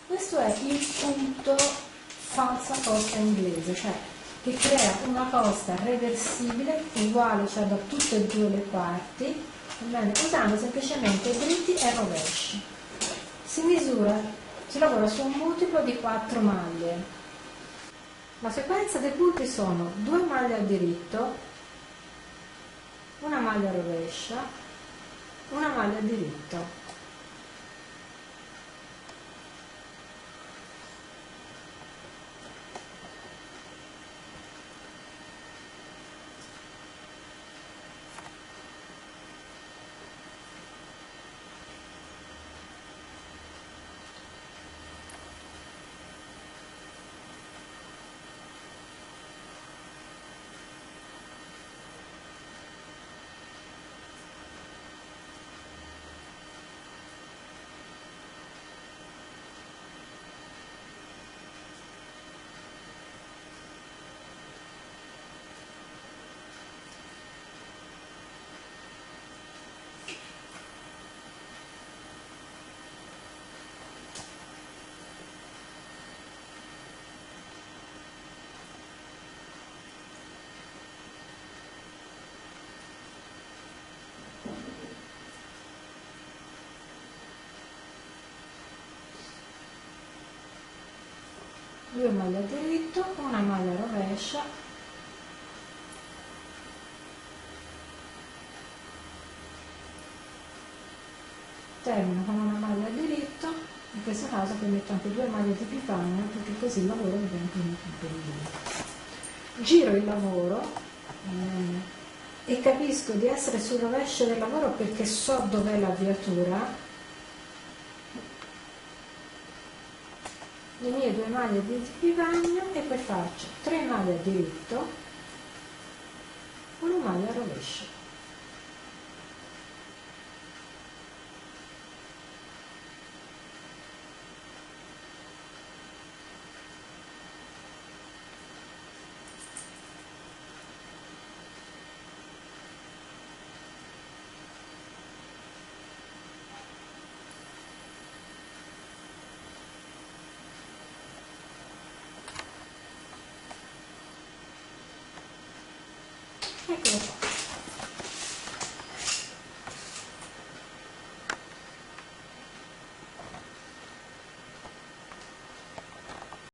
Questo è il punto falsa costa inglese, cioè che crea una costa reversibile uguale, cioè da tutte e due le parti, usando semplicemente dritti e rovesci. Si lavora su un multiplo di 4 maglie. La sequenza dei punti sono 2 maglie a diritto, una maglia a rovescia, una maglia a diritto. Due maglie a diritto, una maglia a rovescia, termino con una maglia a diritto, in questo caso poi metto anche 2 maglie di pipagna perché così il lavoro diventa più bellino. Giro il lavoro e capisco di essere sul rovescio del lavoro perché so dov'è l'avviatura. Le mie 2 maglie di pipagna e poi faccio 3 maglie a diritto, una maglia a rovescio. Eccolo qua.